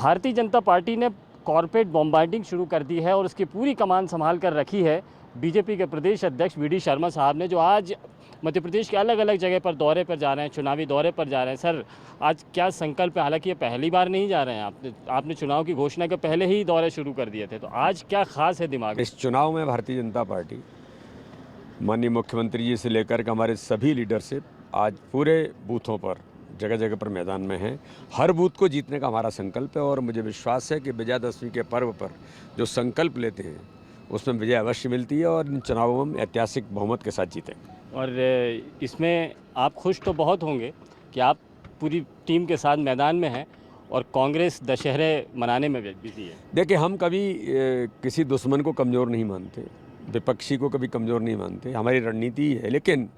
Bharatiya Janata party ने corporate bombarding शुरू कर दी है और उसकी पूरी कमान संभाल कर रखी है बीजेपी के प्रदेश अध्यक्ष वी डी शर्मा साहब ने, जो आज मध्य प्रदेश के अलग अलग जगह पर दौरे पर जा रहे हैं, चुनावी दौरे पर जा रहे हैं। सर, आज क्या संकल्प है? हालांकि ये पहली बार नहीं जा रहे हैं, आपने चुनाव की घोषणा के पहले ही दौरे शुरू कर दिए थे, तो आज क्या खास है दिमाग में? इस चुनाव में भारतीय जनता पार्टी माननीय मुख्यमंत्री जी से लेकर के हमारे सभी लीडरशिप आज पूरे बूथों पर जगह जगह पर मैदान में हैं। हर बूथ को जीतने का हमारा संकल्प है और मुझे विश्वास है कि विजयादशमी के पर्व पर जो संकल्प लेते हैं उसमें विजय अवश्य मिलती है और इन चुनावों में ऐतिहासिक बहुमत के साथ जीतेंगे। और इसमें आप खुश तो बहुत होंगे कि आप पूरी टीम के साथ मैदान में हैं और कांग्रेस दशहरे मनाने में बिजी है। देखिए, हम कभी किसी दुश्मन को कमज़ोर नहीं मानते, विपक्षी को कभी कमज़ोर नहीं मानते, हमारी रणनीति है। लेकिन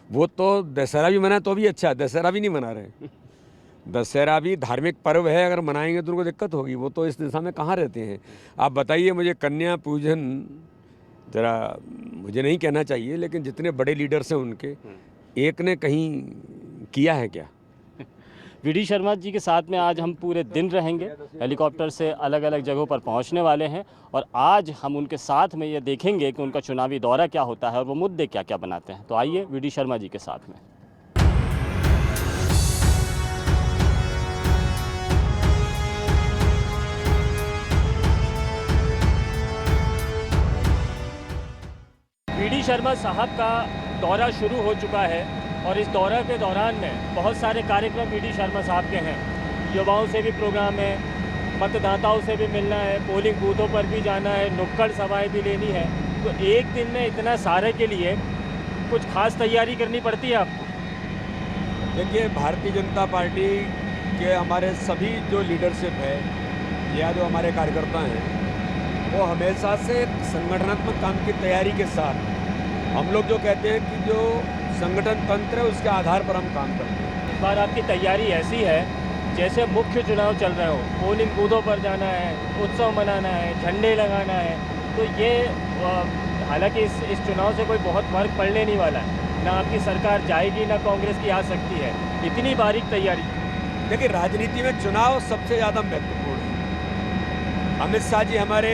वो तो दशहरा भी मनाए तो भी अच्छा, दशहरा भी नहीं मना रहे। दशहरा भी धार्मिक पर्व है, अगर मनाएंगे तो उनको दिक्कत होगी। वो तो इस दिशा में कहाँ रहते हैं? आप बताइए मुझे, कन्या पूजन ज़रा मुझे नहीं कहना चाहिए, लेकिन जितने बड़े लीडर्स हैं उनके एक ने कहीं किया है क्या? वी डी शर्मा जी के साथ में आज हम पूरे दिन रहेंगे, हेलीकॉप्टर से अलग अलग जगहों पर पहुंचने वाले हैं और आज हम उनके साथ में ये देखेंगे कि उनका चुनावी दौरा क्या होता है और वो मुद्दे क्या क्या बनाते हैं। तो आइए वी डी शर्मा जी के साथ में। वी डी शर्मा साहब का दौरा शुरू हो चुका है और इस दौरे के दौरान में बहुत सारे कार्यक्रम वी डी शर्मा साहब के हैं। युवाओं से भी प्रोग्राम है, मतदाताओं से भी मिलना है, पोलिंग बूथों पर भी जाना है, नुक्कड़ सभाएं भी लेनी है। तो एक दिन में इतना सारे के लिए कुछ खास तैयारी करनी पड़ती है आपको? देखिए, भारतीय जनता पार्टी के हमारे सभी जो लीडरशिप है या जो हमारे कार्यकर्ता हैं, वो हमेशा से संगठनात्मक काम की तैयारी के साथ, हम लोग जो कहते हैं कि जो संगठन तंत्र है उसके आधार पर हम काम करते हैं। इस बार आपकी तैयारी ऐसी है जैसे मुख्य चुनाव चल रहे हो, पोलिंग बूथों पर जाना है, उत्सव मनाना है, झंडे लगाना है। तो ये हालांकि इस चुनाव से कोई बहुत फर्क पड़ने नहीं वाला है, ना आपकी सरकार जाएगी ना कांग्रेस की आ सकती है, इतनी बारीक तैयारी। देखिए, राजनीति में चुनाव सबसे ज़्यादा महत्वपूर्ण है। अमित शाह जी हमारे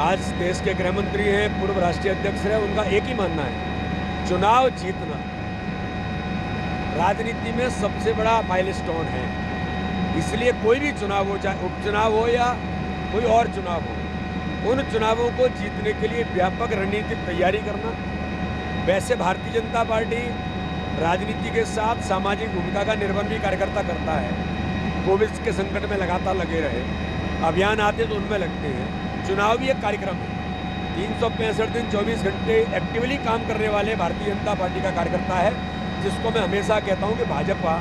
आज देश के गृह मंत्री हैं, पूर्व राष्ट्रीय अध्यक्ष हैं, उनका एक ही मानना है, चुनाव जीतना राजनीति में सबसे बड़ा माइलस्टोन है। इसलिए कोई भी चुनाव हो, चाहे उपचुनाव हो या कोई और चुनाव हो, उन चुनावों को जीतने के लिए व्यापक रणनीतिक तैयारी करना। वैसे भारतीय जनता पार्टी राजनीति के साथ सामाजिक भूमिका का निर्वहन भी कार्यकर्ता करता है। कोविड के संकट में लगातार लगे रहे, अभियान आते तो उनमें लगते हैं। चुनाव भी एक कार्यक्रम है, 365 दिन 24 घंटे एक्टिवली काम करने वाले भारतीय जनता पार्टी का कार्यकर्ता है, जिसको मैं हमेशा कहता हूं कि भाजपा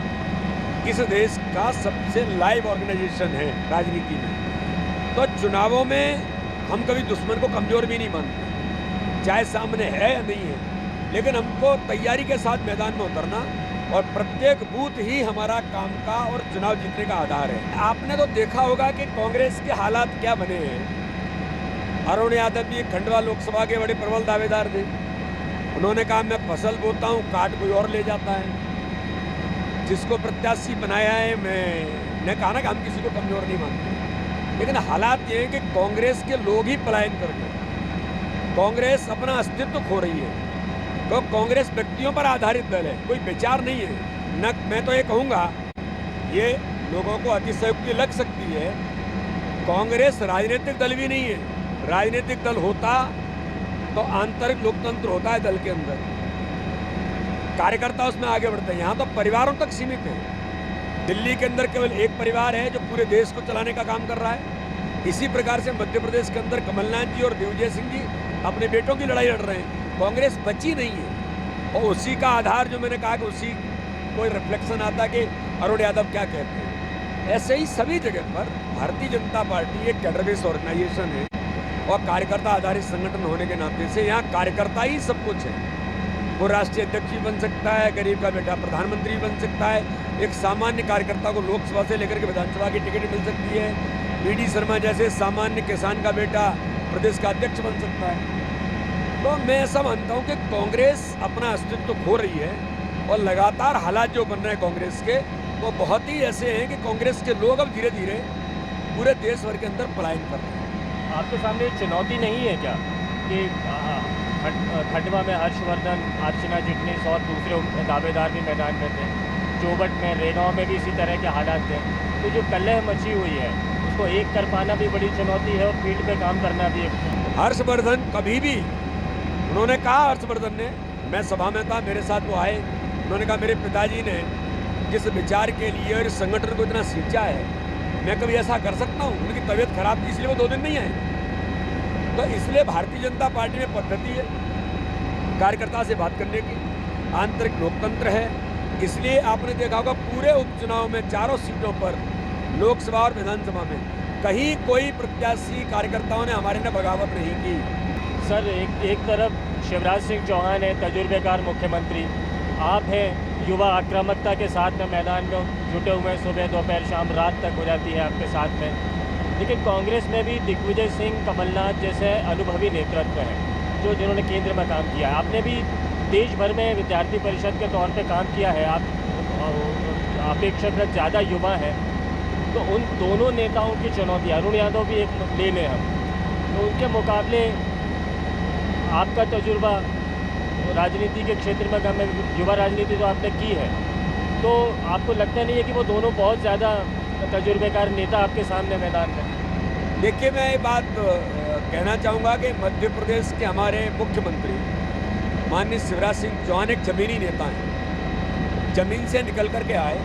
इस देश का सबसे लाइव ऑर्गेनाइजेशन है राजनीति में। तो चुनावों में हम कभी दुश्मन को कमज़ोर भी नहीं मानते, चाहे सामने है या नहीं है, लेकिन हमको तैयारी के साथ मैदान में उतरना और प्रत्येक बूथ ही हमारा काम का और चुनाव जीतने का आधार है। आपने तो देखा होगा कि कांग्रेस के हालात क्या बने हैं। अरुण यादव जी खंडवा लोकसभा के बड़े प्रबल दावेदार थे। उन्होंने कहा मैं फसल बोता हूँ, काट कोई और ले जाता है। जिसको प्रत्याशी बनाया है, मैंने कहा ना कि हम किसी को कमज़ोर नहीं मानते, लेकिन हालात ये हैं कि कांग्रेस के लोग ही पलायन कर गए। कांग्रेस अपना अस्तित्व खो रही है। तो कांग्रेस व्यक्तियों पर आधारित दल है, कोई विचार नहीं है। न मैं तो ये कहूँगा, ये लोगों को अतिशयोक्ति लग सकती है, कांग्रेस राजनीतिक दल भी नहीं है। राजनीतिक दल होता तो आंतरिक लोकतंत्र होता है दल के अंदर, कार्यकर्ता उसमें आगे बढ़ते हैं। यहाँ तो परिवारों तक सीमित है। दिल्ली के अंदर केवल एक परिवार है जो पूरे देश को चलाने का काम कर रहा है। इसी प्रकार से मध्य प्रदेश के अंदर कमलनाथ जी और दिग्विजय सिंह जी अपने बेटों की लड़ाई लड़ रहे हैं। कांग्रेस बची नहीं है और उसी का आधार, जो मैंने कहा कि उसी कोई रिफ्लेक्शन आता है कि अरुण यादव क्या कहते हैं। ऐसे ही सभी जगह पर भारतीय जनता पार्टी एक कैडर बेस्ड ऑर्गेनाइजेशन है और कार्यकर्ता आधारित संगठन होने के नाते से यहाँ कार्यकर्ता ही सब कुछ है। वो राष्ट्रीय अध्यक्ष भी बन सकता है, गरीब का बेटा प्रधानमंत्री भी बन सकता है, एक सामान्य कार्यकर्ता को लोकसभा से लेकर के विधानसभा की टिकट मिल सकती है, वी डी शर्मा जैसे सामान्य किसान का बेटा प्रदेश का अध्यक्ष बन सकता है। तो मैं ऐसा मानता हूँ कि कांग्रेस अपना अस्तित्व खो रही है और लगातार हालात जो बन रहे हैं कांग्रेस के, वो बहुत ही ऐसे हैं कि कांग्रेस के लोग अब धीरे धीरे पूरे देश भर के अंदर पलायन कर रहे हैं। आपके सामने एक चुनौती नहीं है क्या कि खंडवा में हर्षवर्धन, अर्चना चिटनीस और दूसरे दावेदार भी मैदान में थे, चौबट में, रेगांव में भी इसी तरह के हालात थे, तो जो कलह मची हुई है उसको एक कर पाना भी बड़ी चुनौती है और फील्ड पे काम करना भी एक। हर्षवर्धन कभी भी, उन्होंने कहा, हर्षवर्धन ने, मैं सभा में था, मेरे साथ वो आए, उन्होंने कहा मेरे पिताजी ने जिस विचार के लिए और इस संगठन को इतना सींचा है, मैं कभी ऐसा कर सकता हूँ? उनकी तबीयत खराब थी इसलिए वो 2 दिन नहीं आए। तो इसलिए भारतीय जनता पार्टी में पद्धति है कार्यकर्ता से बात करने की, आंतरिक लोकतंत्र है। इसलिए आपने देखा होगा पूरे उपचुनाव में 4 सीटों पर, लोकसभा और विधानसभा में, कहीं कोई प्रत्याशी कार्यकर्ताओं ने हमारे ने बगावत नहीं की। सर, एक तरफ शिवराज सिंह चौहान है, तजुर्बेकार मुख्यमंत्री, आप हैं युवा आक्रामकता के साथ में मैदान में जुटे हुए हैं, सुबह दोपहर शाम रात तक हो जाती है आपके साथ में। लेकिन कांग्रेस में भी दिग्विजय सिंह, कमलनाथ जैसे अनुभवी नेतृत्व हैं जो जिन्होंने केंद्र में काम किया है। आपने भी देश भर में विद्यार्थी परिषद के तौर पे काम किया है, आप अपेक्षाकृत ज़्यादा युवा हैं, तो उन दोनों नेताओं की चुनौती, अरुण यादव भी एक ले लें हम, तो उनके मुकाबले आपका तजुर्बा राजनीति के क्षेत्र में, युवा राजनीति जो आपने की है, तो आपको लगता नहीं है कि वो दोनों बहुत ज़्यादा तजुर्बेकार नेता आपके सामने मैदान में? देखिए, मैं ये बात कहना चाहूँगा कि मध्य प्रदेश के हमारे मुख्यमंत्री माननीय शिवराज सिंह चौहान एक ज़मीनी नेता हैं। ज़मीन से निकल कर के आए,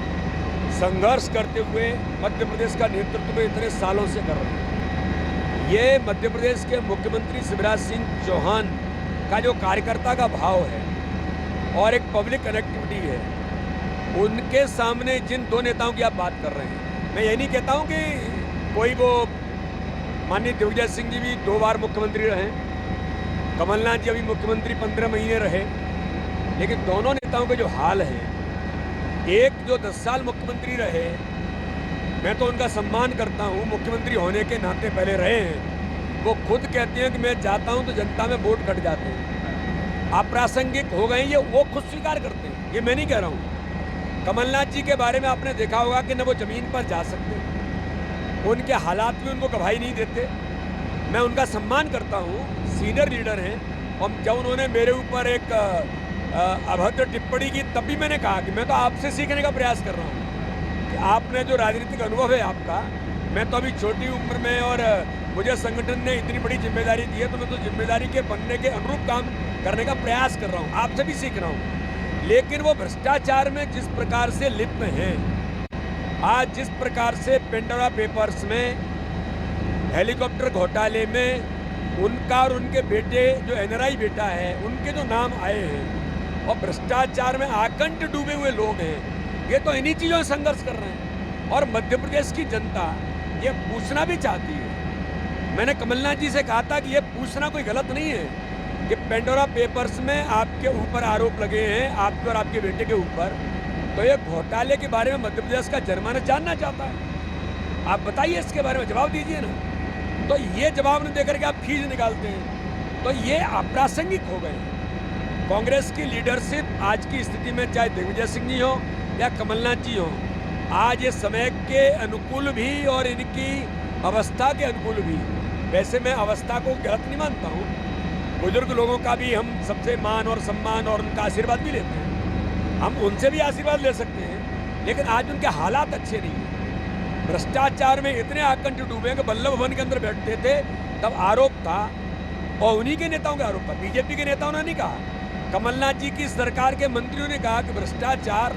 संघर्ष करते हुए मध्य प्रदेश का नेतृत्व इतने सालों से कर रहे हैं। ये मध्य प्रदेश के मुख्यमंत्री शिवराज सिंह चौहान का जो कार्यकर्ता का भाव है और एक पब्लिक कनेक्टिविटी है, उनके सामने जिन 2 नेताओं की आप बात कर रहे हैं, मैं ये नहीं कहता हूँ कि कोई वो, माननीय दिग्विजय सिंह जी भी 2 बार मुख्यमंत्री रहे, कमलनाथ जी अभी मुख्यमंत्री 15 महीने रहे, लेकिन दोनों नेताओं के जो हाल हैं, एक जो 10 साल मुख्यमंत्री रहे, मैं तो उनका सम्मान करता हूँ, मुख्यमंत्री होने के नाते पहले रहे हैं, वो खुद कहते हैं कि मैं जाता हूँ तो जनता में वोट कट जाते हैं, अप्रासंगिक हो गए, ये वो खुद स्वीकार करते हैं, ये मैं नहीं कह रहा हूँ। कमलनाथ जी के बारे में आपने देखा होगा कि न वो ज़मीन पर जा सकते, उनके हालात भी उनको गवाही नहीं देते। मैं उनका सम्मान करता हूँ, सीनियर लीडर हैं, और जब उन्होंने मेरे ऊपर एक अभद्र टिप्पणी की, तब भी मैंने कहा कि मैं तो आपसे सीखने का प्रयास कर रहा हूँ कि आपने जो राजनीतिक अनुभव है आपका, मैं तो अभी छोटी उम्र में, और मुझे संगठन ने इतनी बड़ी जिम्मेदारी दी है, तो मैं तो जिम्मेदारी के बनने के अनुरूप काम करने का प्रयास कर रहा हूँ, आपसे भी सीख रहा हूँ। लेकिन वो भ्रष्टाचार में जिस प्रकार से लिप्त हैं, आज जिस प्रकार से पेंडोरा पेपर्स में, हेलीकॉप्टर घोटाले में उनका और उनके बेटे, जो एनआरआई बेटा है, उनके जो नाम आए हैं, और भ्रष्टाचार में आकंठ डूबे हुए लोग हैं, ये तो इन्हीं चीज़ों से संघर्ष कर रहे हैं। और मध्य प्रदेश की जनता ये पूछना भी चाहती है। मैंने कमलनाथ जी से कहा था कि ये पूछना कोई गलत नहीं है कि पेंडोरा पेपर्स में आपके ऊपर आरोप लगे हैं, आपके और आपके बेटे के ऊपर, तो ये घोटाले के बारे में मध्य प्रदेश का जनमानस जानना चाहता है। आप बताइए, इसके बारे में जवाब दीजिए ना। तो ये जवाब नहीं देकर के आप फीस निकालते हैं, तो ये अप्रासंगिक हो गए। कांग्रेस की लीडरशिप आज की स्थिति में, चाहे दिग्विजय सिंह जी हो या कमलनाथ जी हो, आज ये समय के अनुकूल भी और इनकी अवस्था के अनुकूल भी, वैसे मैं अवस्था को गलत नहीं मानता हूँ, बुजुर्ग लोगों का भी हम सबसे मान और सम्मान और उनका आशीर्वाद भी लेते हैं, हम उनसे भी आशीर्वाद ले सकते हैं, लेकिन आज उनके हालात अच्छे नहीं हैं। भ्रष्टाचार में इतने आकंठ डूबे कि वल्लभ भवन के अंदर बैठते थे तब आरोप था, और उन्हीं के नेताओं का आरोप था, बीजेपी के नेताओं ने नहीं कहा। कमलनाथ जी की सरकार के मंत्रियों ने कहा कि भ्रष्टाचार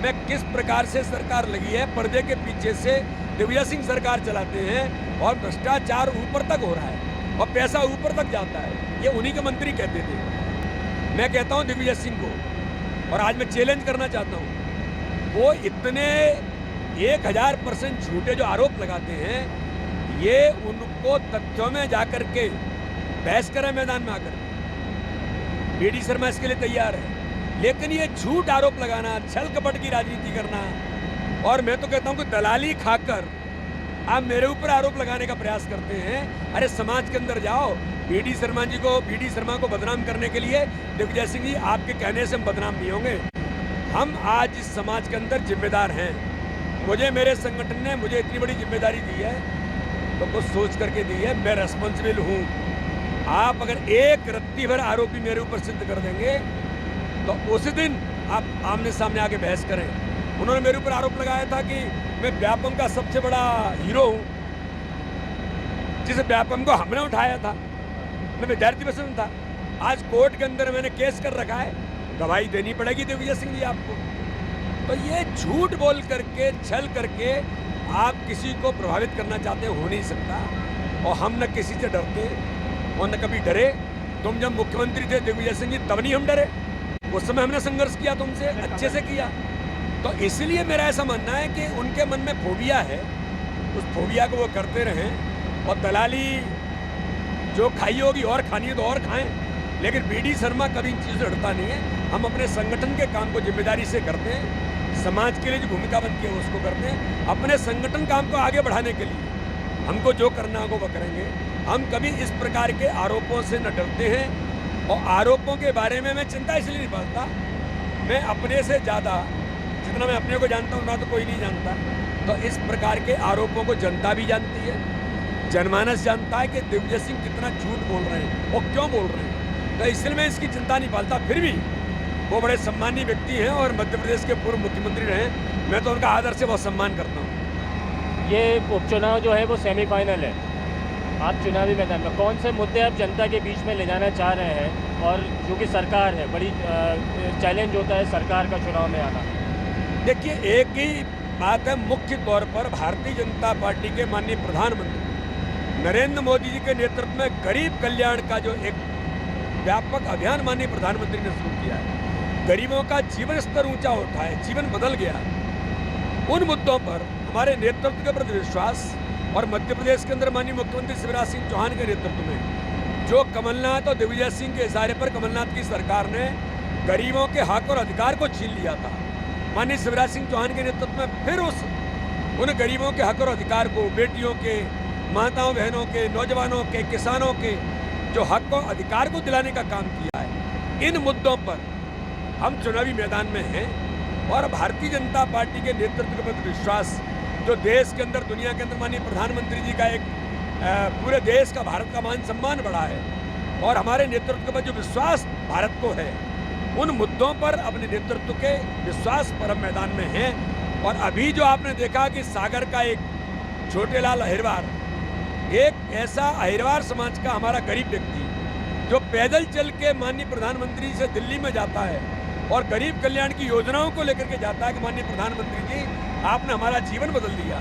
में किस प्रकार से सरकार लगी है, पर्दे के पीछे से दिग्विजय सिंह सरकार चलाते हैं और भ्रष्टाचार ऊपर तक हो रहा है और पैसा ऊपर तक जाता है, ये उन्हीं के मंत्री कहते थे। मैं कहता हूँ दिग्विजय सिंह को, और आज मैं चैलेंज करना चाहता हूँ, वो इतने 1000% झूठे जो आरोप लगाते हैं, ये उनको तथ्यों में जाकर के बहस करें मैदान में आकर। बीडी शर्मा इसके लिए तैयार है, लेकिन ये झूठ आरोप लगाना, छल कपट की राजनीति करना, और मैं तो कहता हूँ कि दलाली खाकर आप मेरे ऊपर आरोप लगाने का प्रयास करते हैं। अरे समाज के अंदर जाओ, बीडी शर्मा को बदनाम करने के लिए दिग्विजय सिंह जी आपके कहने से हम बदनाम नहीं होंगे। हम आज इस समाज के अंदर जिम्मेदार हैं। मुझे मेरे संगठन ने मुझे इतनी बड़ी जिम्मेदारी दी है तो कुछ सोच करके दी है। मैं रेस्पॉन्सिबल हूँ। आप अगर एक रत्ती भर आरोपी मेरे ऊपर सिद्ध कर देंगे तो उसी दिन आप आमने सामने आके बहस करें। उन्होंने मेरे ऊपर आरोप लगाया था कि मैं व्यापम का सबसे बड़ा हीरो हूँ, जिस व्यापम को हमने उठाया था। मैं विद्यार्थी बस में था। आज कोर्ट के अंदर मैंने केस कर रखा है, गवाही देनी पड़ेगी दिग्विजय सिंह जी आपको। तो ये झूठ बोल करके, छल करके आप किसी को प्रभावित करना चाहते हो नहीं सकता। और हम न किसी से डरते और न कभी डरे। तुम जब मुख्यमंत्री थे दिग्विजय सिंह जी, तब नहीं हम डरे। उस समय हमने संघर्ष किया तुमसे, अच्छे से किया। तो इसलिए मेरा ऐसा मानना है कि उनके मन में फोबिया है, उस फोबिया को वो करते रहें। और दलाली जो खाई होगी और खानी है तो और खाएं, लेकिन बीडी शर्मा कभी इन चीज़ों से हटता नहीं है। हम अपने संगठन के काम को जिम्मेदारी से करते हैं, समाज के लिए जो भूमिका बनती है उसको करते हैं, अपने संगठन काम को आगे बढ़ाने के लिए हमको जो करना होगा वो करेंगे। हम कभी इस प्रकार के आरोपों से न डरते हैं। और आरोपों के बारे में मैं चिंता इसलिए नहीं पालता, मैं अपने से ज़्यादा जितना मैं अपने को जानता हूँ ना तो कोई नहीं जानता। तो इस प्रकार के आरोपों को जनता भी जानती है, जनमानस जानता है कि दिग्विजय सिंह कितना झूठ बोल रहे हैं और क्यों बोल रहे हैं। तो इसलिए मैं इसकी चिंता नहीं पालता। फिर भी वो बड़े सम्मानीय व्यक्ति हैं और मध्य प्रदेश के पूर्व मुख्यमंत्री रहे। मैं तो उनका आदर से बहुत सम्मान करता हूँ। ये उपचुनाव जो है वो सेमीफाइनल है। आप चुनावी मैदान में कौन से मुद्दे आप जनता के बीच में ले जाना चाह रहे हैं? और जो कि सरकार है, बड़ी चैलेंज होता है सरकार का चुनाव में आना। देखिए, एक ही बात है, मुख्य तौर पर भारतीय जनता पार्टी के माननीय प्रधानमंत्री नरेंद्र मोदी जी के नेतृत्व में गरीब कल्याण का जो एक व्यापक अभियान माननीय प्रधानमंत्री ने शुरू किया है, गरीबों का जीवन स्तर ऊंचा होता है, जीवन बदल गया। उन मुद्दों पर हमारे नेतृत्व के प्रति विश्वास और मध्य प्रदेश के अंदर माननीय मुख्यमंत्री शिवराज सिंह चौहान के नेतृत्व में जो कमलनाथ और दिग्विजय सिंह के इशारे पर कमलनाथ की सरकार ने गरीबों के हक और अधिकार को छीन लिया था, माननीय शिवराज सिंह चौहान के नेतृत्व में फिर उन गरीबों के हक और अधिकार को, बेटियों के, माताओं बहनों के, नौजवानों के, किसानों के जो हक और अधिकार को दिलाने का काम किया है। इन मुद्दों पर हम चुनावी मैदान में हैं और भारतीय जनता पार्टी के नेतृत्व के प्रति विश्वास जो देश के अंदर, दुनिया के अंदर माननीय प्रधानमंत्री जी का एक पूरे देश का, भारत का मान सम्मान बढ़ा है और हमारे नेतृत्व के प्रति जो विश्वास भारत को है, उन मुद्दों पर अपने नेतृत्व के विश्वास पर हम मैदान में हैं। और अभी जो आपने देखा कि सागर का एक छोटेलाल अहिरवार, एक ऐसा अहिरवार समाज का हमारा गरीब व्यक्ति जो पैदल चल के माननीय प्रधानमंत्री से दिल्ली में जाता है और गरीब कल्याण की योजनाओं को लेकर के जाता है कि माननीय प्रधानमंत्री जी, आपने हमारा जीवन बदल दिया,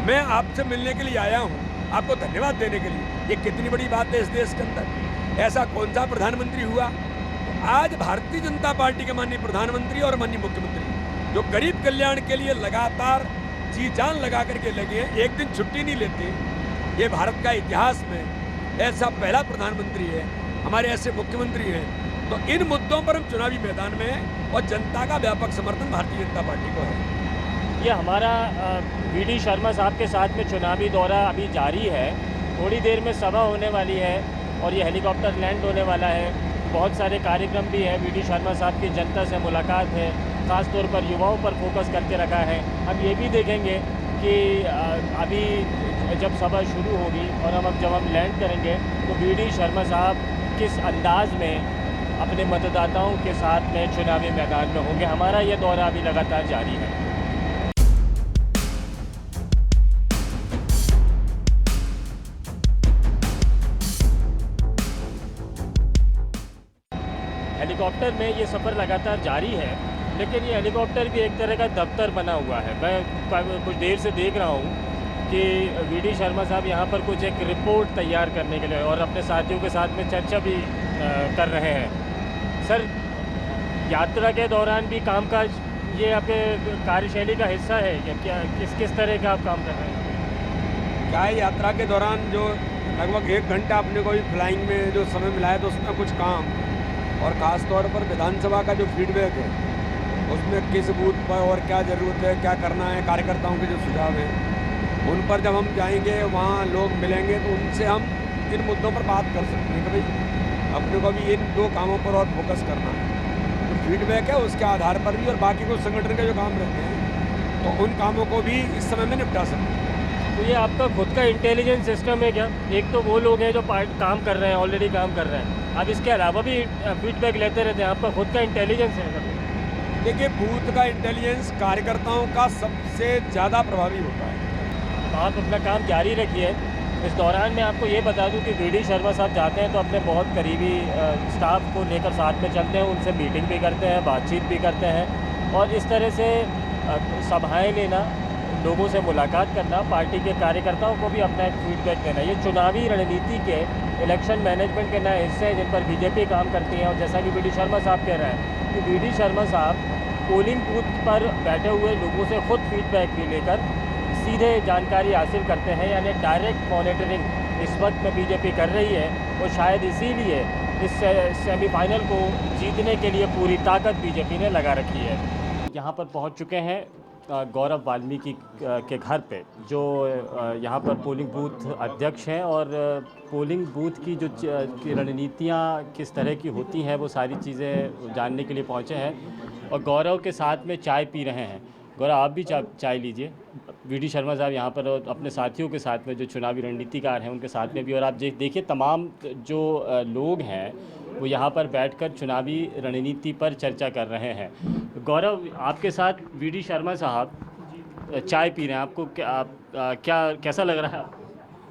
मैं आपसे मिलने के लिए आया हूँ, आपको धन्यवाद देने के लिए। ये कितनी बड़ी बात है इस देश के अंदर। ऐसा कौन सा प्रधानमंत्री हुआ? आज भारतीय जनता पार्टी के माननीय प्रधानमंत्री और माननीय मुख्यमंत्री जो गरीब कल्याण के लिए लगातार जी जान लगा करके लगे हैं, एक दिन छुट्टी नहीं लेते। ये भारत का इतिहास में ऐसा पहला प्रधानमंत्री है, हमारे ऐसे मुख्यमंत्री हैं। तो इन मुद्दों पर हम चुनावी मैदान में हैं और जनता का व्यापक समर्थन भारतीय जनता पार्टी को है। ये हमारा वीडी शर्मा साहब के साथ में चुनावी दौरा अभी जारी है। थोड़ी देर में सभा होने वाली है और ये हेलीकॉप्टर लैंड होने वाला है। बहुत सारे कार्यक्रम भी है। वीडी शर्मा साहब की जनता से मुलाकात है, ख़ास तौर पर युवाओं पर फोकस करके रखा है। हम ये भी देखेंगे कि अभी जब सभा शुरू होगी और जब हम लैंड करेंगे तो वीडी शर्मा साहब किस अंदाज में अपने मतदाताओं के साथ में चुनावी मैदान में होंगे। हमारा ये दौरा अभी लगातार जारी है। हेलीकॉप्टर में ये सफ़र लगातार जारी है, लेकिन ये हेलीकॉप्टर भी एक तरह का दफ्तर बना हुआ है। मैं कुछ देर से देख रहा हूँ कि वीडी शर्मा साहब यहाँ पर कुछ एक रिपोर्ट तैयार करने के लिए और अपने साथियों के साथ में चर्चा भी कर रहे हैं। सर, यात्रा के दौरान भी कामकाज ये आपके कार्यशैली का हिस्सा है या क्या? किस तरह का आप काम कर रहे हैं? क्या है, यात्रा के दौरान जो लगभग 1 घंटा अपने को भी फ्लाइंग में जो समय मिला है तो उसमें कुछ काम, और ख़ास तौर पर विधानसभा का जो फीडबैक है उसमें किस बूथ पर और क्या ज़रूरत है, क्या करना है, कार्यकर्ताओं के जो सुझाव हैं उन पर जब हम जाएंगे, वहाँ लोग मिलेंगे तो उनसे हम इन मुद्दों पर बात कर सकते हैं कि भाई अपने को भी इन 2 कामों पर और फोकस करना है। जो फीडबैक है उसके आधार पर भी और बाकी कुछ संगठन के जो काम रहते हैं तो उन कामों को भी इस समय में निपटा सकते हैं। तो ये आपका खुद का इंटेलिजेंस सिस्टम है क्या? एक तो वो लोग हैं जो काम कर रहे हैं, ऑलरेडी काम कर रहे हैं, आप इसके अलावा भी फीडबैक लेते रहते हैं, आपका खुद का इंटेलिजेंस है सर? देखिए, बूथ का इंटेलिजेंस कार्यकर्ताओं का सबसे ज़्यादा प्रभावी होता है। तो आप अपना काम जारी रखिए। इस दौरान मैं आपको ये बता दूं कि वी.डी. शर्मा साहब जाते हैं तो अपने बहुत करीबी स्टाफ को लेकर साथ में चलते हैं, उनसे मीटिंग भी करते हैं, बातचीत भी करते हैं, और इस तरह से सभाएं लेना, लोगों से मुलाकात करना, पार्टी के कार्यकर्ताओं को भी अपना एक फीडबैक देना, ये चुनावी रणनीति के इलेक्शन मैनेजमेंट के नए हिस्से हैं जिन पर बीजेपी काम करती है। और जैसा कि वी.डी. शर्मा साहब कह रहे हैं कि वी.डी. शर्मा साहब पोलिंग बूथ पर बैठे हुए लोगों से खुद फीडबैक भी लेकर सीधे जानकारी हासिल करते हैं, यानी डायरेक्ट मॉनिटरिंग इस वक्त में बीजेपी कर रही है, और शायद इसीलिए इस सेमीफाइनल को जीतने के लिए पूरी ताकत बीजेपी ने लगा रखी है। यहाँ पर पहुँच चुके हैं गौरव वाल्मीकि के घर पे, जो यहाँ पर पोलिंग बूथ अध्यक्ष हैं, और पोलिंग बूथ की जो रणनीतियाँ किस तरह की होती हैं वो सारी चीज़ें जानने के लिए पहुँचे हैं, और गौरव के साथ में चाय पी रहे हैं। गौरव, आप भी चाय लीजिए। वी.डी. शर्मा साहब यहाँ पर अपने साथियों के साथ में, जो चुनावी रणनीतिकार हैं उनके साथ में भी, और आप देखिए तमाम जो लोग हैं वो यहाँ पर बैठकर चुनावी रणनीति पर चर्चा कर रहे हैं। गौरव, आपके साथ वी.डी. शर्मा साहब चाय पी रहे हैं, आपको कैसा लग रहा है?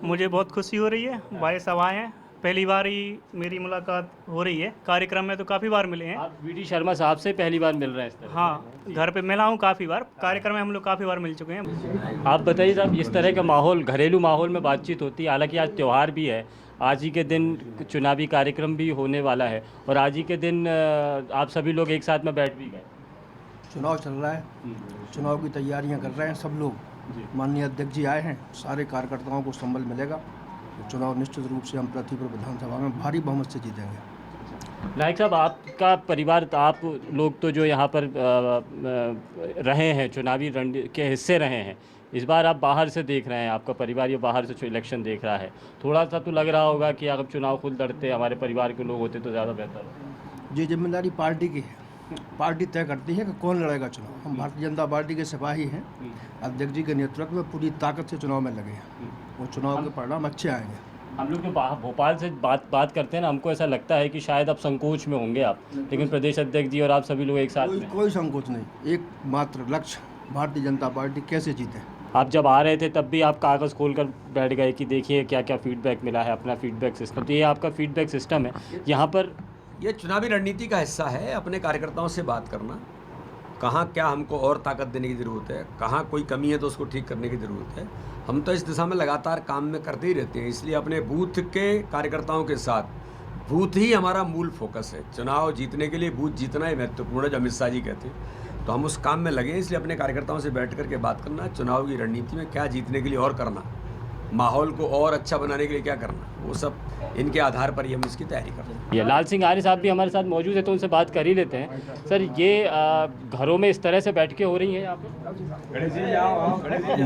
मुझे बहुत खुशी हो रही है। भाई साहब आए हैं, पहली बार ही मेरी मुलाकात हो रही है। कार्यक्रम में तो काफ़ी बार मिले हैं। आप वी.डी. शर्मा साहब से पहली बार मिल रहे हैं इस तरह? हाँ, घर पे मिला हूँ काफ़ी बार, कार्यक्रम में हम लोग काफ़ी बार मिल चुके हैं। आप बताइए साहब, इस तरह का माहौल, घरेलू माहौल में बातचीत होती है, हालांकि आज त्यौहार भी है, आज ही के दिन चुनावी कार्यक्रम भी होने वाला है, और आज ही के दिन आप सभी लोग एक साथ में बैठ भी गए। चुनाव चल रहा है, चुनाव की तैयारियां कर रहे हैं सब लोग। माननीय अध्यक्ष जी आए हैं, सारे कार्यकर्ताओं को संबल मिलेगा। तो चुनाव निश्चित रूप से हम प्रतिपुर विधानसभा में भारी बहुमत से जीतेंगे। नायक साहब, आपका परिवार, आप लोग तो जो यहाँ पर रहे हैं, चुनावी रण के हिस्से रहे हैं, इस बार आप बाहर से देख रहे हैं, आपका परिवार ये बाहर से इलेक्शन देख रहा है, थोड़ा सा तो लग रहा होगा कि अगर चुनाव खुद लड़ते, हमारे परिवार के लोग होते तो ज़्यादा बेहतर हो। ये जिम्मेदारी पार्टी की है, पार्टी तय करती है कि कौन लड़ेगा चुनाव। हम भारतीय जनता पार्टी के सिपाही हैं, अध्यक्ष जी के नेतृत्व में पूरी ताकत से चुनाव में लगे हैं, वो चुनाव के परिणाम अच्छे आएंगे। हम लोग जो भोपाल से बात करते हैं ना, हमको ऐसा लगता है कि शायद आप संकोच में होंगे आप, लेकिन प्रदेश अध्यक्ष जी और आप सभी लोग एक साथ में। कोई संकोच नहीं, एक मात्र लक्ष्य, भारतीय जनता पार्टी कैसे जीते। आप जब आ रहे थे तब भी आप कागज़ खोल कर बैठ गए कि देखिए क्या क्या फीडबैक मिला है, अपना फीडबैक सिस्टम। तो ये आपका फीडबैक सिस्टम है यहाँ पर। ये चुनावी रणनीति का हिस्सा है, अपने कार्यकर्ताओं से बात करना, कहाँ क्या हमको और ताकत देने की ज़रूरत है, कहाँ कोई कमी है तो उसको ठीक करने की ज़रूरत है। हम तो इस दिशा में लगातार काम में करते ही रहते हैं, इसलिए अपने बूथ के कार्यकर्ताओं के साथ, बूथ ही हमारा मूल फोकस है। चुनाव जीतने के लिए बूथ जीतना ही महत्वपूर्ण है, जो अमित शाह जी कहते हैं। तो हम उस काम में लगे हैं, इसलिए अपने कार्यकर्ताओं से बैठ करके बात करना, चुनाव की रणनीति में क्या जीतने के लिए और करना, माहौल को और अच्छा बनाने के लिए क्या करना, वो सब इनके आधार पर ही हम इसकी तैयारी कर रहे हैं। ये लाल सिंह आर्य साहब भी हमारे साथ मौजूद है, तो उनसे बात कर ही लेते हैं। सर, ये घरों में इस तरह से बैठ के हो रही हैं यहाँ पर?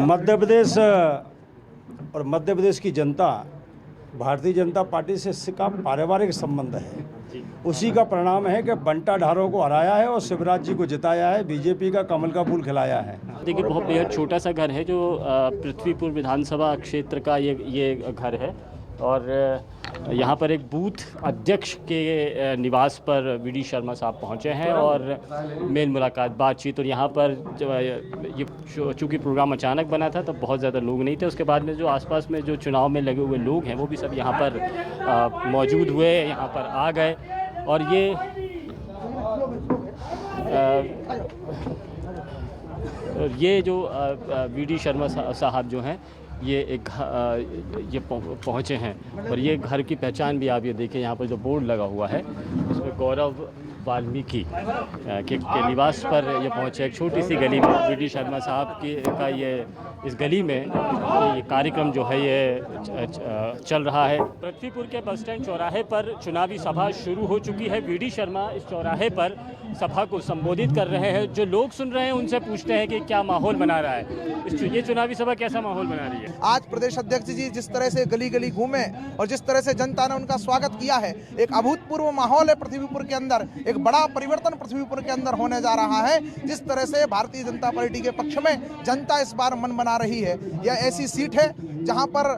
मध्य प्रदेश और मध्य प्रदेश की जनता भारतीय जनता पार्टी से इसका पारिवारिक संबंध है, उसी का परिणाम है कि बंटा ढारों को हराया है और शिवराज जी को जिताया है, बीजेपी का कमल का फूल खिलाया है। देखिए, बहुत बेहद छोटा सा घर है जो पृथ्वीपुर विधानसभा क्षेत्र का ये घर है, और यहाँ पर एक बूथ अध्यक्ष के निवास पर वी.डी. शर्मा साहब पहुँचे हैं, और मेल मुलाकात, बातचीत। और यहाँ पर ये चूँकि प्रोग्राम अचानक बना था, तब बहुत ज़्यादा लोग नहीं थे। उसके बाद में जो आसपास में जो चुनाव में लगे हुए लोग हैं वो भी सब यहाँ पर मौजूद हुए, यहाँ पर आ गए। और ये जो वी.डी. शर्मा साहब जो हैं, ये पहुँचे हैं, और ये घर की पहचान भी आप ये देखिए, यहाँ पर जो बोर्ड लगा हुआ है उसमें गौरव वाल्मीकि के निवास पर ये पहुँचे। एक छोटी सी गली में वी.डी. शर्मा साहब का ये इस गली में ये कार्यक्रम जो है ये चल रहा है। पृथ्वीपुर के बस स्टैंड चौराहे पर चुनावी सभा शुरू हो चुकी है। वी.डी. शर्मा इस चौराहे पर सभा को संबोधित कर रहे हैं। जो लोग सुन रहे हैं उनसे पूछते हैं कि क्या माहौल बना रहा है, ये चुनावी सभा कैसा माहौल बना रही है? आज प्रदेश अध्यक्ष जी जिस तरह से गली गली घूमे और जिस तरह से जनता ने उनका स्वागत किया है, एक अभूतपूर्व माहौल है पृथ्वी पृथ्वीपुर के अंदर एक बड़ा परिवर्तन पृथ्वीपुर के अंदर होने जा रहा है। जिस तरह से भारतीय जनता पार्टी के पक्ष में जनता इस बार मन बना रही है, यह ऐसी सीट है जहां पर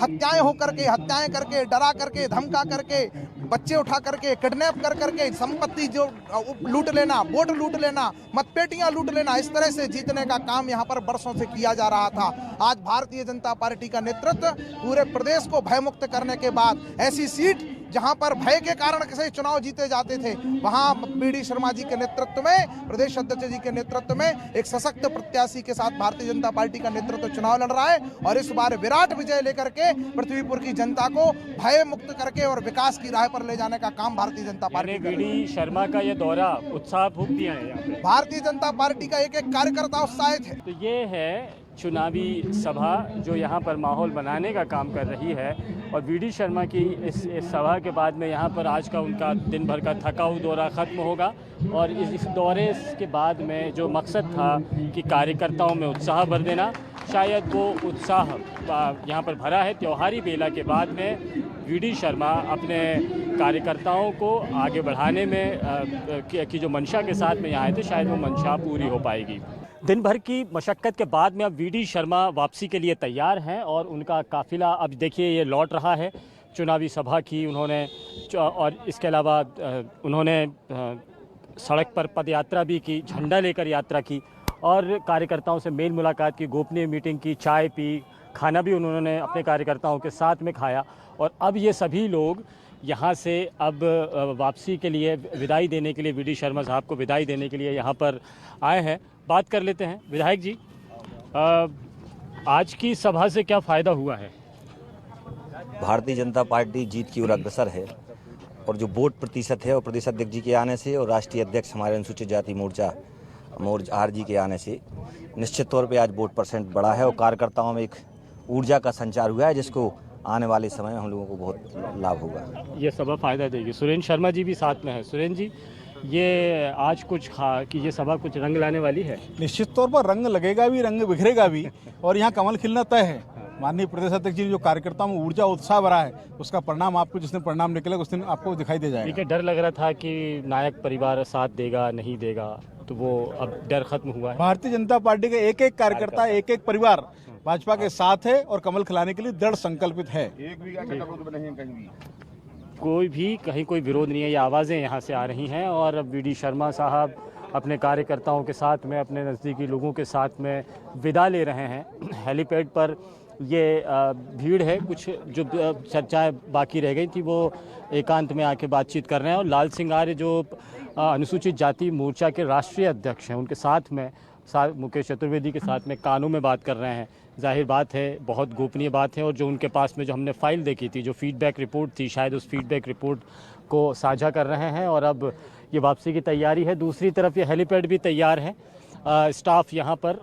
हत्याएं करके डरा करके धमका करके बच्चे उठा करके किडनैप कर करके संपत्ति जो लूट लेना, वोट लूट लेना, मतपेटियां लूट लेना, इस तरह से जीतने का काम यहां पर बरसों से किया जा रहा था। आज भारतीय जनता पार्टी का नेतृत्व पूरे प्रदेश को भयमुक्त करने के बाद ऐसी सीट जहां पर भय के कारण किसी चुनाव जीते जाते थे, वहां बीडी शर्मा जी के नेतृत्व में, प्रदेश अध्यक्ष जी के नेतृत्व में एक सशक्त प्रत्याशी के साथ भारतीय जनता पार्टी का नेतृत्व चुनाव लड़ रहा है और इस बार विराट विजय लेकर के पृथ्वीपुर की जनता को भय मुक्त करके और विकास की राह पर ले जाने का काम भारतीय जनता पार्टी बीडी शर्मा का यह दौरा उत्साह फूंक दिया है यहाँ पे। भारतीय जनता पार्टी का एक एक कार्यकर्ता उत्साहित है। तो ये है चुनावी सभा जो यहाँ पर माहौल बनाने का काम कर रही है और बीडी शर्मा की इस सभा के बाद में यहाँ पर आज का उनका दिन भर का थकाऊ दौरा ख़त्म होगा और इस दौरे के बाद में जो मकसद था कि कार्यकर्ताओं में उत्साह भर देना, शायद वो उत्साह यहाँ पर भरा है। त्योहारी बेला के बाद में बीडी शर्मा अपने कार्यकर्ताओं को आगे बढ़ाने में की जो मंशा के साथ में यहाँ आए थे, शायद वो मंशा पूरी हो पाएगी। दिन भर की मशक्क़त के बाद में अब बीडी शर्मा वापसी के लिए तैयार हैं और उनका काफ़िला अब देखिए ये लौट रहा है। चुनावी सभा की उन्होंने और इसके अलावा उन्होंने सड़क पर पदयात्रा भी की, झंडा लेकर यात्रा की और कार्यकर्ताओं से मेल मुलाकात की, गोपनीय मीटिंग की, चाय पी, खाना भी उन्होंने अपने कार्यकर्ताओं के साथ में खाया और अब ये सभी लोग यहाँ से अब वापसी के लिए विदाई देने के लिए, बीडी शर्मा साहब को विदाई देने के लिए यहाँ पर आए हैं। बात कर लेते हैं विधायक जी, आज की सभा से क्या फ़ायदा हुआ है? भारतीय जनता पार्टी जीत की ओर अग्रसर है और जो वोट प्रतिशत है और प्रदेश अध्यक्ष जी के आने से और राष्ट्रीय अध्यक्ष हमारे अनुसूचित जाति मोर्चा आर जी के आने से निश्चित तौर पे आज वोट परसेंट बढ़ा है और कार्यकर्ताओं में एक ऊर्जा का संचार हुआ है जिसको आने वाले समय में हम लोगों को बहुत लाभ होगा। ये सभा फ़ायदा देगी। सुरेंद्र शर्मा जी भी साथ में है। सुरेंद्र जी, ये आज कुछ कि ये सभा कुछ रंग लाने वाली है? निश्चित तौर पर रंग लगेगा भी, रंग बिखरेगा भी और यहाँ कमल खिलना तय है। माननीय प्रदेश अध्यक्ष जी ने जो कार्यकर्ताओं में ऊर्जा उत्साह भरा है उसका परिणाम आपको जिस दिन परिणाम निकलेगा उस दिन आपको दिखाई दे जाएगा। ठीक है, डर लग रहा था कि नायक परिवार साथ देगा नहीं देगा, तो वो अब डर खत्म हुआ है। भारतीय जनता पार्टी के एक एक कार्यकर्ता, एक एक परिवार भाजपा के साथ है और कमल खिलाने के लिए दृढ़ संकल्पित है। कोई भी कहीं कोई विरोध नहीं है। ये आवाज़ें यहाँ से आ रही हैं और बीडी शर्मा साहब अपने कार्यकर्ताओं के साथ में, अपने नज़दीकी लोगों के साथ में विदा ले रहे हैं। हेलीपैड पर ये भीड़ है, कुछ जो चर्चाएं बाकी रह गई थी वो एकांत में आके बातचीत कर रहे हैं और लाल सिंह आर्य जो अनुसूचित जाति मोर्चा के राष्ट्रीय अध्यक्ष हैं उनके साथ में मुकेश चतुर्वेदी के साथ में कानों में बात कर रहे हैं। जाहिर बात है बहुत गोपनीय बात है और जो उनके पास में जो हमने फ़ाइल देखी थी, जो फीडबैक रिपोर्ट थी, शायद उस फीडबैक रिपोर्ट को साझा कर रहे हैं और अब ये वापसी की तैयारी है। दूसरी तरफ ये हेलीपैड भी तैयार है, स्टाफ यहाँ पर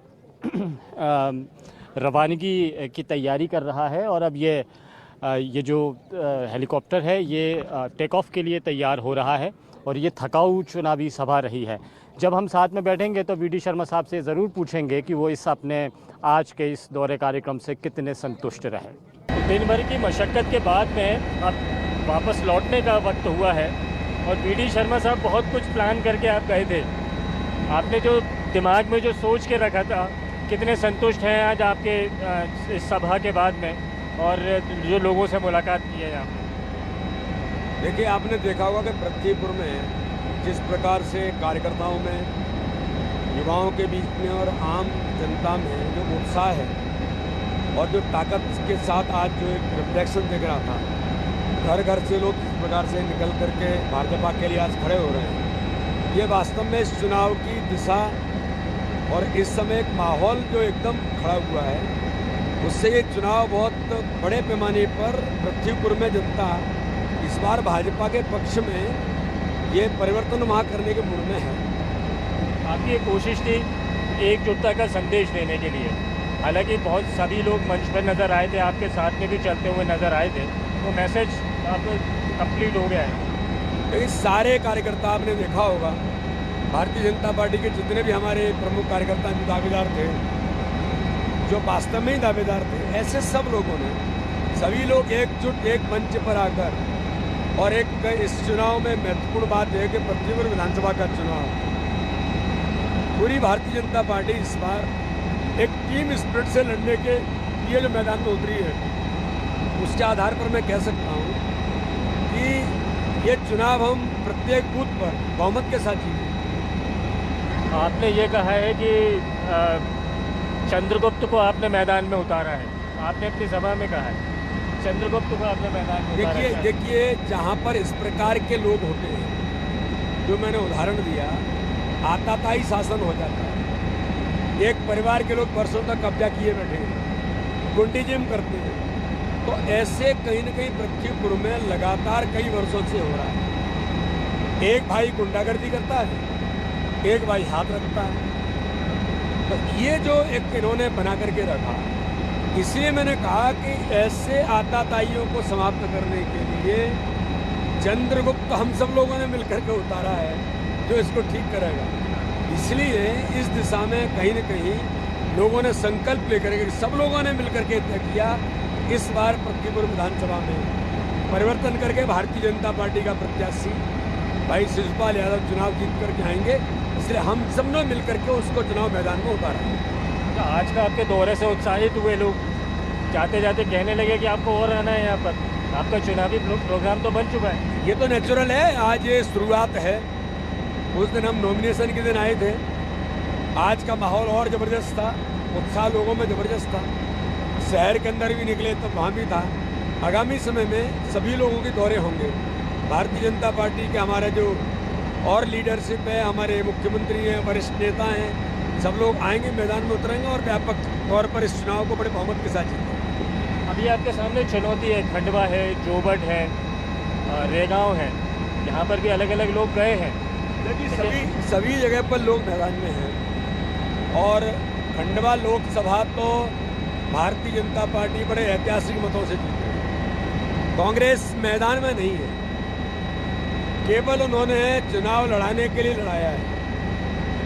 रवानगी की तैयारी कर रहा है और अब ये जो हेलीकॉप्टर है ये टेक ऑफ के लिए तैयार हो रहा है और ये थकाऊ चुनावी सभा रही है। जब हम साथ में बैठेंगे तो बीडी शर्मा साहब से ज़रूर पूछेंगे कि वो इस अपने आज के इस दौरे कार्यक्रम से कितने संतुष्ट रहे। तो दिन भर की मशक्क़त के बाद में अब वापस लौटने का वक्त हुआ है और बीडी शर्मा साहब बहुत कुछ प्लान करके आप गए थे। आपने जो दिमाग में जो सोच के रखा था, कितने संतुष्ट हैं आज आपके इस सभा के बाद में और जो लोगों से मुलाकात की है यहाँ? देखिए, आपने देखा होगा कि पृथ्वीपुर में जिस प्रकार से कार्यकर्ताओं में, युवाओं के बीच में और आम जनता में जो उत्साह है और जो ताकत के साथ आज जो एक रिफ्लेक्शन दिख रहा था, घर घर से लोग किस प्रकार से निकल करके भाजपा के लिए आज खड़े हो रहे हैं, ये वास्तव में इस चुनाव की दिशा और इस समय एक माहौल जो एकदम खड़ा हुआ है, उससे ये चुनाव बहुत बड़े पैमाने पर पृथ्वीपुर में जनता इस बार भाजपा के पक्ष में ये परिवर्तन वहाँ करने के मूड में है। आपकी ये कोशिश थी एकजुटता का संदेश देने के लिए, हालांकि बहुत सभी लोग मंच पर नज़र आए थे, आपके साथ में भी चलते हुए नज़र आए थे, तो मैसेज अब कंप्लीट हो गया है। तो इस सारे कार्यकर्ता आपने देखा होगा, भारतीय जनता पार्टी के जितने भी हमारे प्रमुख कार्यकर्ता जो दावेदार थे, जो वास्तव में ही दावेदार थे, ऐसे सब लोगों ने, सभी लोग एकजुट एक मंच पर आकर और एक इस चुनाव में महत्वपूर्ण बात यह है कि पृथ्वीपुर विधानसभा का चुनाव पूरी भारतीय जनता पार्टी इस बार एक टीम स्पिरिट से लड़ने के लिए जो मैदान में उतरी है, उसके आधार पर मैं कह सकता हूँ कि ये चुनाव हम प्रत्येक बूथ पर बहुमत के साथ जीते। आपने ये कहा है कि चंद्रगुप्त को आपने मैदान में उतारा है, आपने अपनी सभा में कहा है चंद्रगुप्त को आपने मैदान में उतारा है। देखिए जहाँ पर इस प्रकार के लोग होते हैं, जो मैंने उदाहरण दिया, आताताई शासन हो जाता है, एक परिवार के लोग वर्षों तक कब्जा किए बैठे हैं, गुंडीजिम करते हैं, तो ऐसे कहीं न कहीं पृथ्वीपुर में लगातार कई वर्षों से हो रहा है। एक भाई गुंडागर्दी करता है, एक भाई हाथ रखता है, तो ये जो एक इन्होंने बना करके रखा, इसलिए मैंने कहा कि ऐसे आताताइयों को समाप्त करने के लिए चंद्रगुप्त हम सब लोगों ने मिलकर के उतारा है, जो इसको ठीक करेगा। इसलिए इस दिशा में कहीं न कहीं लोगों ने संकल्प लेकर के, सब लोगों ने मिलकर के तय किया, इस बार पृथ्वीपुर विधानसभा में परिवर्तन करके भारतीय जनता पार्टी का प्रत्याशी भाई शिवपाल यादव चुनाव जीत करके आएंगे। इसलिए हम सब ने मिलकर के उसको चुनाव मैदान में उतारा है। आज का आपके दौरे से उत्साहित हुए लोग जाते जाते कहने लगे कि आपको और रहना है यहाँ पर, आपका चुनावी प्रोग्राम तो बन चुका है। ये तो नेचुरल है, आज ये शुरुआत है। उस दिन हम नॉमिनेशन के दिन आए थे, आज का माहौल और ज़बरदस्त था, उत्साह लोगों में ज़बरदस्त था, शहर के अंदर भी निकले तो वहाँ भी था। आगामी समय में सभी लोगों के दौरे होंगे। भारतीय जनता पार्टी के हमारे जो और लीडरशिप है, हमारे मुख्यमंत्री हैं, वरिष्ठ नेता हैं, सब लोग आएंगे, मैदान में उतरेंगे और व्यापक तौर पर इस चुनाव को बड़े बहुमत के साथ जीतेंगे। अभी आपके सामने चुनौती है, खंडवा है, जोबट है, रेगांव है, यहाँ पर भी अलग अलग लोग गए हैं। देखिए सभी जगह पर लोग मैदान में हैं और खंडवा लोकसभा तो भारतीय जनता पार्टी बड़े ऐतिहासिक मतों से जीती है। कांग्रेस मैदान में नहीं है, केवल उन्होंने चुनाव लड़ाने के लिए लड़ाया है,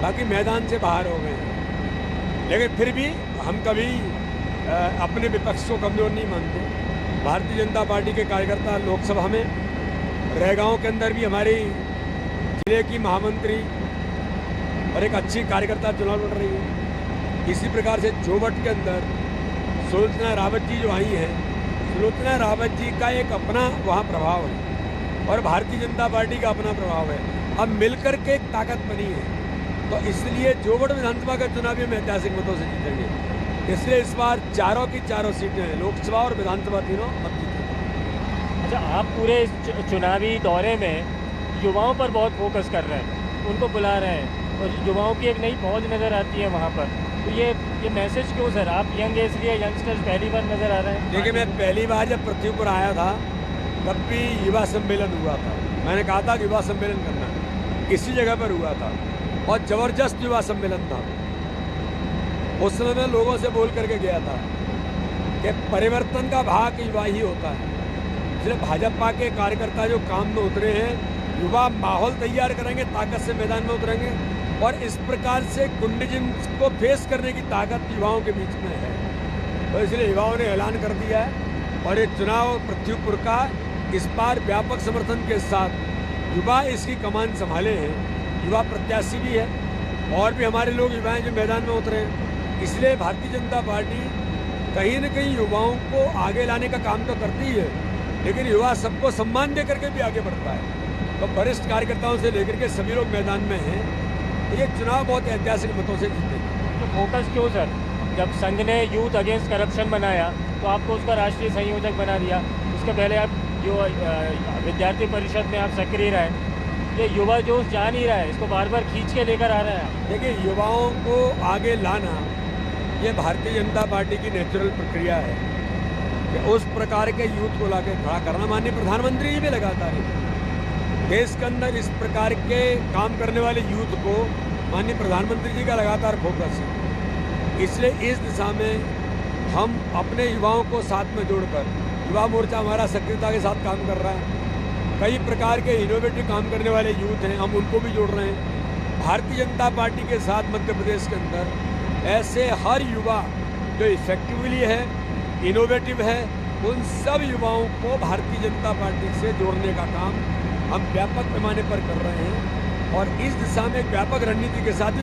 बाकी मैदान से बाहर हो गए हैं। लेकिन फिर भी हम कभी अपने विपक्ष को कमजोर नहीं मानते। भारतीय जनता पार्टी के कार्यकर्ता लोकसभा में, रेगांव के अंदर भी हमारी जिले की महामंत्री और एक अच्छी कार्यकर्ता चुनाव लड़ रही है। इसी प्रकार से जोबट के अंदर सुलोचना रावत जी जो आई हैं, सुलोचना रावत जी का एक अपना वहाँ प्रभाव है और भारतीय जनता पार्टी का अपना प्रभाव है। अब मिलकर के एक ताकत बनी है, तो इसलिए जोबट विधानसभा का चुनाव भी हम ऐतिहासिक मतों से जीतेंगे। इसलिए इस बार चारों की चारों सीटें हैं, लोकसभा और विधानसभा तीनों अब जीतेंगे। अच्छा, आप पूरे चुनावी दौरे में युवाओं पर बहुत फोकस कर रहे हैं, उनको बुला रहे हैं और युवाओं की एक नई फौज नज़र आती है वहाँ पर, तो ये मैसेज क्यों सर? आप यंग है इसलिए यंगस्टर्स पहली बार नज़र आ रहे हैं। देखिए, मैं पहली बार जब पृथ्वीपुर आया था तब भी युवा सम्मेलन हुआ था। मैंने कहा था कि युवा सम्मेलन करना है, इसी जगह पर हुआ था और ज़बरदस्त युवा सम्मेलन था। उस समय मैं लोगों से बोल करके गया था कि परिवर्तन का भाग युवा ही होता है। इसलिए भाजपा के कार्यकर्ता जो काम में उतरे हैं, युवा माहौल तैयार करेंगे, ताकत से मैदान में उतरेंगे और इस प्रकार से गुंडीजिम को फेस करने की ताकत युवाओं के बीच में है। तो इसलिए युवाओं ने ऐलान कर दिया है और ये चुनाव पृथ्वीपुर का इस बार व्यापक समर्थन के साथ युवा इसकी कमान संभाले हैं। युवा प्रत्याशी भी है और भी हमारे लोग युवा हैं जो मैदान में उतरे हैं। इसलिए भारतीय जनता पार्टी कहीं न कहीं युवाओं को आगे लाने का काम तो करती है, लेकिन युवा सबको सम्मान दे करके भी आगे बढ़ता है। तो वरिष्ठ कार्यकर्ताओं से लेकर के सभी लोग मैदान में हैं, तो ये चुनाव बहुत ऐतिहासिक मतों से जीतेंगे। तो फोकस क्यों सर? जब संघ ने यूथ अगेंस्ट करप्शन बनाया तो आपको उसका राष्ट्रीय संयोजक बना दिया, उसके पहले आप जो विद्यार्थी परिषद में आप सक्रिय रहे। ये युवा जोश जा नहीं रहा है, इसको बार बार खींच के लेकर आ रहे हैं। देखिए, युवाओं को आगे लाना ये भारतीय जनता पार्टी की नेचुरल प्रक्रिया है कि उस प्रकार के यूथ को लाके खड़ा करना। माननीय प्रधानमंत्री जी भी लगातार देश के अंदर इस प्रकार के काम करने वाले यूथ को माननीय प्रधानमंत्री जी का लगातार फोकस है। इसलिए इस दिशा में हम अपने युवाओं को साथ में जोड़कर, युवा मोर्चा हमारा सक्रियता के साथ काम कर रहा है। कई प्रकार के इनोवेटिव काम करने वाले यूथ हैं, हम उनको भी जोड़ रहे हैं। भारतीय जनता पार्टी के साथ मध्य प्रदेश के अंदर ऐसे हर युवा जो इफेक्टिवली है, इनोवेटिव है उन सब युवाओं को भारतीय जनता पार्टी से जोड़ने का काम हम व्यापक पैमाने पर कर रहे हैं और इस दिशा में एक व्यापक रणनीति के साथ